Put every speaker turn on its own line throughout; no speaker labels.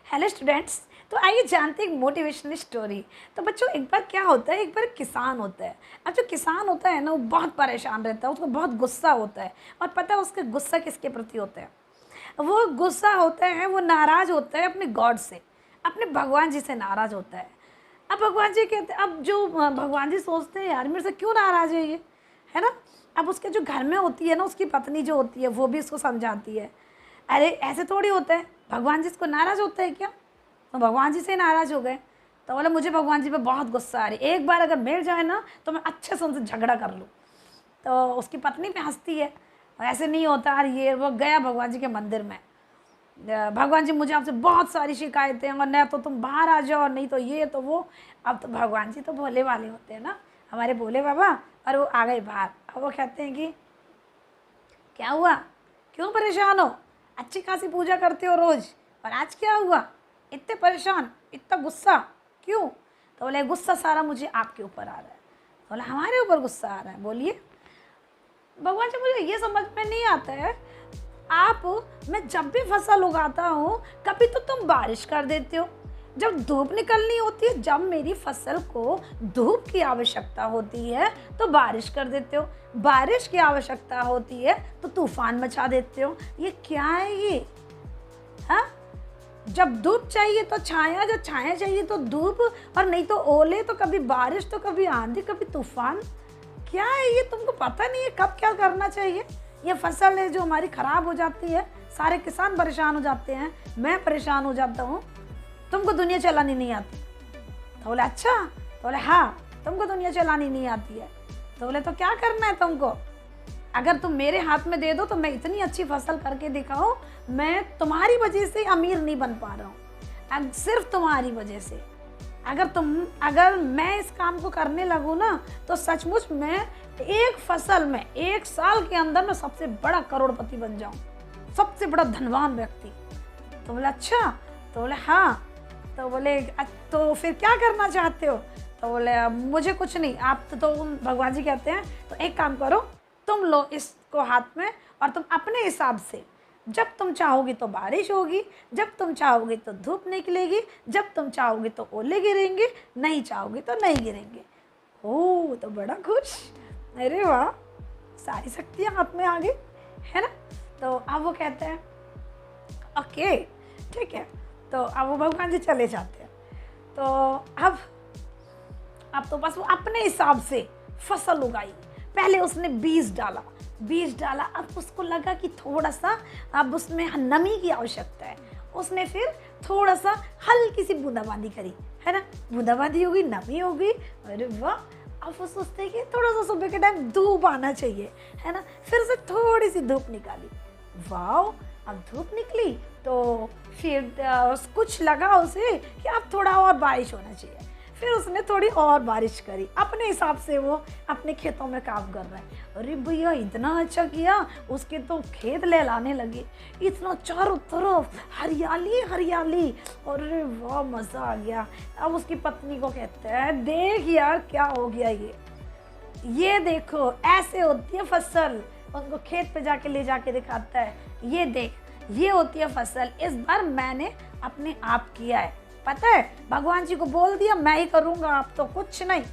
Hello students. तो आइए जानते हैं एक मोटिवेशनल स्टोरी। तो बच्चों, एक बार क्या होता है, एक बार किसान होता है। अब जो किसान होता है ना, वो बहुत परेशान रहता है, उसको बहुत गुस्सा होता है। और पता है उसका गुस्सा किसके प्रति होता है? वो गुस्सा होता है, वो नाराज़ होता है अपने गॉड से, अपने भगवान जी से नाराज़ होता है। अब भगवान जी कहते हैं, अब जो भगवान जी सोचते हैं, यार मेरे से क्यों नाराज़ है ये, है ना। अब उसके जो घर में होती है ना, उसकी पत्नी जो होती है, वो भी उसको समझाती है, अरे ऐसे थोड़ी होता है, भगवान जी इसको नाराज़ होता है क्या? तो भगवान जी से नाराज़ हो गए। तो बोले मुझे भगवान जी पे बहुत गुस्सा आ रही है, एक बार अगर मिल जाए ना तो मैं अच्छे से उनसे झगड़ा कर लूँ। तो उसकी पत्नी पे हंसती है, ऐसे नहीं होता यार ये वो। गया भगवान जी के मंदिर में, भगवान जी मुझे आपसे बहुत सारी शिकायतें हैं, और न तो तुम बाहर आ जाओ, नहीं तो ये तो वो। अब तो भगवान जी तो भोले वाले होते हैं ना, हमारे भोले बाबा। और वो आ गए बाहर। अब वो कहते हैं कि क्या हुआ, क्यों परेशान हो? अच्छी खासी पूजा करते हो रोज, और आज क्या हुआ, इतने परेशान, इतना गुस्सा क्यों? तो बोले गुस्सा सारा मुझे आपके ऊपर आ रहा है। तो बोले हमारे ऊपर गुस्सा आ रहा है, बोलिए। भगवान जी मुझे ये समझ में नहीं आता है, आप, मैं जब भी फसल उगाता हूँ, कभी तो तुम बारिश कर देते हो, जब धूप निकलनी होती है, जब मेरी फसल को धूप की आवश्यकता होती है तो बारिश कर देते हो, बारिश की आवश्यकता होती है तो तूफान मचा देते हो। ये क्या है ये? हाँ, जब धूप चाहिए तो छाया, जब छाया चाहिए तो धूप, और नहीं तो ओले, तो कभी बारिश, तो कभी आंधी, कभी तूफान। क्या है ये? तुमको पता नहीं है कब क्या करना चाहिए? ये फसल है जो हमारी खराब हो जाती है, सारे किसान परेशान हो जाते हैं, मैं परेशान हो जाता हूँ, तुमको दुनिया चलानी नहीं आती। तो बोले अच्छा। तो बोले हाँ, तुमको दुनिया चलानी नहीं आती है। तो बोले तो क्या करना है तुमको? अगर तुम मेरे हाथ में दे दो तो मैं इतनी अच्छी फसल करके दिखाऊं, मैं तुम्हारी वजह से अमीर नहीं बन पा रहा हूँ, सिर्फ तुम्हारी वजह से। अगर मैं इस काम को करने लगूँ ना, तो सचमुच मैं एक फसल में, एक साल के अंदर में सबसे बड़ा करोड़पति बन जाऊँ, सबसे बड़ा धनवान व्यक्ति। तो बोले अच्छा। तो बोले हाँ। तो बोले तो फिर क्या करना चाहते हो? तो बोले अब मुझे कुछ नहीं, आप तो भगवान जी कहते हैं तो एक काम करो, तुम लो इसको हाथ में, और तुम अपने हिसाब से, जब तुम चाहोगी तो बारिश होगी, जब तुम चाहोगी तो धूप निकलेगी, जब तुम चाहोगी तो ओले गिरेंगे, नहीं चाहोगी तो नहीं गिरेंगे। ओ तो बड़ा खुश, अरे वाह, सारी शक्तियाँ हाथ में आ गई, है ना। तो अब वो कहते हैं ओके ठीक है। तो अब वो भगवान जी चले जाते हैं। तो अब तो बस वो अपने हिसाब से फसल उगाई। पहले उसने बीज डाला, अब उसको लगा कि थोड़ा सा अब उसमें नमी की आवश्यकता है, उसने फिर थोड़ा सा हल्की सी बूंदाबांदी करी, है ना, बूंदाबांदी होगी, नमी होगी, अरे वाह। अब वो सोचते हैं कि थोड़ा सा सुबह के टाइम धूप आना चाहिए, है ना, फिर से थोड़ी सी धूप निकाली, वाह, अब धूप निकली। तो फिर कुछ लगा उसे कि अब थोड़ा और बारिश होना चाहिए, फिर उसने थोड़ी और बारिश करी, अपने हिसाब से वो अपने खेतों में काम कर रहा है। अरे भैया इतना अच्छा किया, उसके तो खेत लहलाने लगे, इतना चारों तरफ हरियाली हरियाली, अरे वाह मज़ा आ गया। अब उसकी पत्नी को कहते हैं देख यार क्या हो गया ये देखो ऐसे होती है फसल। उनको खेत पे ले जाके दिखाता है, ये देख ये होती है फसल, इस बार मैंने अपने आप किया है, पता है, भगवान जी को बोल दिया मैं ही करूँगा, आप तो कुछ नहीं।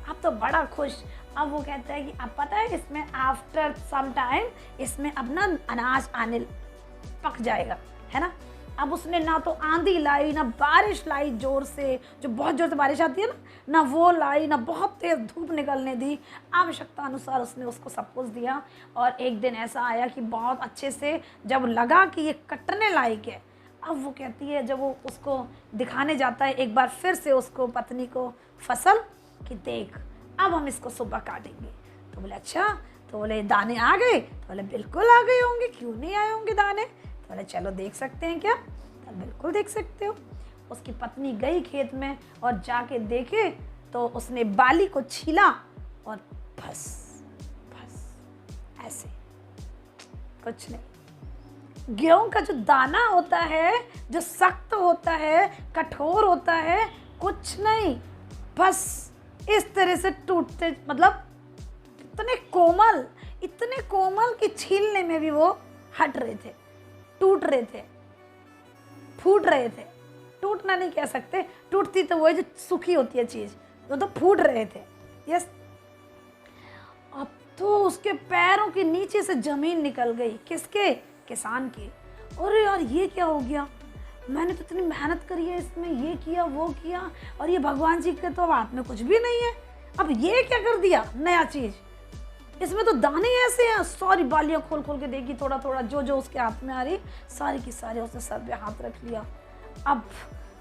आप तो बड़ा खुश। अब वो कहता है कि अब पता है इसमें आफ्टर सम टाइम इसमें अब ना अनाज आने पक जाएगा, है ना। अब उसने ना तो आंधी लाई, ना बारिश लाई जोर से, जो बहुत जोर से बारिश आती है ना वो लाई, ना बहुत तेज धूप निकलने दी। आवश्यकता अनुसार उसने उसको सब कुछ दिया। और एक दिन ऐसा आया कि बहुत अच्छे से जब लगा कि ये कटने लायक है, अब वो कहती है, जब वो उसको दिखाने जाता है एक बार फिर से उसको पत्नी को फसल, कि देख अब हम इसको सुबह काटेंगे। तो बोले अच्छा। तो बोले दाने आ गए? तो बोले बिल्कुल आ गए होंगे, क्यों नहीं आए होंगे दाने? तो बोले चलो देख सकते हैं क्या? तो बिल्कुल देख सकते हो। उसकी पत्नी गई खेत में और जाके देखे तो उसने बाली को छीला और बस ऐसे, कुछ नहीं। गेहूं का जो दाना होता है, जो सख्त होता है, कठोर होता है, कुछ नहीं, बस इस तरह से टूटते, मतलब इतने कोमल कि छीलने में भी वो हट रहे थे, टूट रहे थे, फूट रहे थे। टूटना नहीं कह सकते, टूटती तो वो है जो सूखी होती है चीज़, वो तो फूट रहे थे। यस, अब तो उसके पैरों के नीचे से ज़मीन निकल गई। किसके? किसान की। अरे यार ये क्या हो गया, मैंने तो इतनी मेहनत करी है इसमें, ये किया वो किया, और ये भगवान जी के तो हाथ में कुछ भी नहीं है, अब ये क्या कर दिया नया चीज़, इसमें तो दाने ऐसे हैं। सारी बालियाँ खोल खोल के देखी, थोड़ा थोड़ा जो जो उसके हाथ में आ रही, सारी की सारी उसने सर पे हाथ रख लिया। अब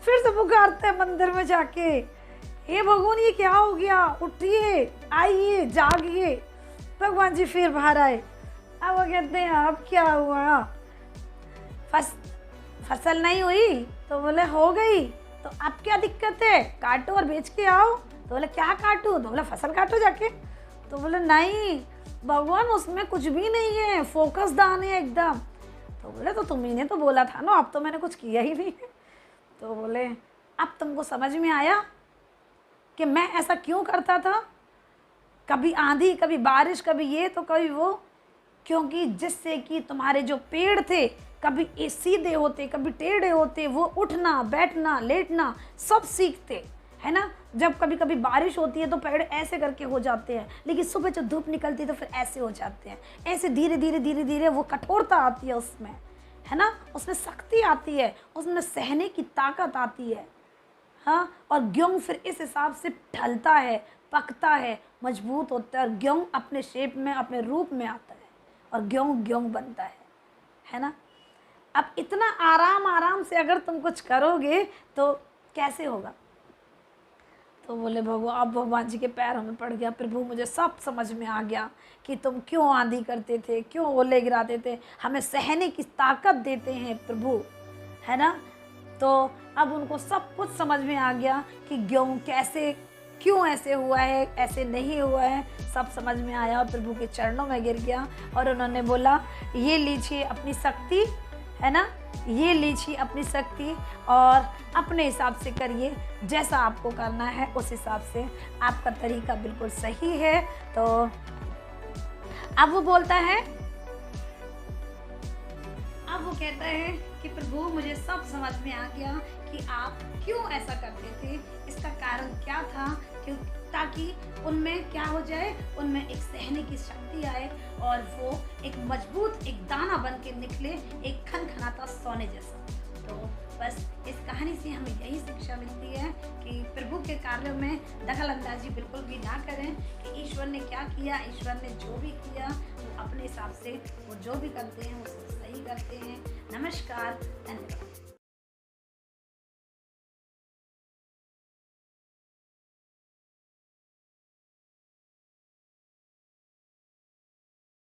फिर से पुकारते हैं मंदिर में जाके, हे भगवान ये क्या हो गया, उठिए, आइए, जागिए। भगवान जी फिर बाहर आए। अब वो कहते हैं अब क्या हुआ, फसल नहीं हुई? तो बोले हो गई। तो अब क्या दिक्कत है, काटो और बेच के आओ। तो बोले क्या काटूं? तो बोले फसल काटो जाके। तो बोले नहीं भगवान उसमें कुछ भी नहीं है, फोकस दान है एकदम। तो बोले तो तुम्ही तो बोला था ना, अब तो मैंने कुछ किया ही नहीं है। तो बोले अब तुमको समझ में आया कि मैं ऐसा क्यों करता था, कभी आंधी कभी बारिश कभी ये तो कभी वो, क्योंकि जिससे कि तुम्हारे जो पेड़ थे कभी सीधे होते कभी टेढ़े होते, वो उठना बैठना लेटना सब सीखते, है ना। जब कभी कभी बारिश होती है तो पेड़ ऐसे करके हो जाते हैं, लेकिन सुबह जब धूप निकलती है तो फिर ऐसे हो जाते हैं। ऐसे धीरे धीरे धीरे धीरे वो कठोरता आती है उसमें, है ना, उसमें शक्ति आती है, उसमें सहने की ताकत आती है। हाँ, और गेहूँ फिर इस हिसाब से ढलता है, पकता है, मजबूत होता है, और गेहूँ अपने शेप में अपने रूप में आता है और गेहूँ गेहूँ बनता है ना। अब इतना आराम आराम से अगर तुम कुछ करोगे तो कैसे होगा। तो बोले अब भगवान जी के पैरों में पड़ गया, प्रभु मुझे सब समझ में आ गया कि तुम क्यों आंधी करते थे, क्यों ओले गिराते थे, हमें सहने की ताकत देते हैं प्रभु, है ना। तो अब उनको सब कुछ समझ में आ गया कि गेहूँ कैसे क्यों ऐसे हुआ है, ऐसे नहीं हुआ है, सब समझ में आया और प्रभु के चरणों में गिर गया। और उन्होंने बोला ये लीजिए अपनी शक्ति, है ना, ये लीजिए अपनी शक्ति और अपने हिसाब से करिए, जैसा आपको करना है उस हिसाब से, आपका तरीका बिल्कुल सही है। तो अब वो बोलता है, अब वो कहता है कि प्रभु मुझे सब समझ में आ गया कि आप क्यों ऐसा करते थे, इसका कारण क्या था, क्यों, ताकि उनमें क्या हो जाए, उनमें एक सहने की शक्ति आए और वो एक मजबूत एक दाना बन के निकले, एक खनखनाता सोने जैसा। तो बस इस कहानी से हमें यही शिक्षा मिलती है कि प्रभु के कार्यों में दखल अंदाजी बिल्कुल भी ना करें, कि ईश्वर ने क्या किया, ईश्वर ने जो भी किया वो अपने हिसाब से वो जो भी करते हैं वो सब सही करते हैं। नमस्कार, धन्यवाद।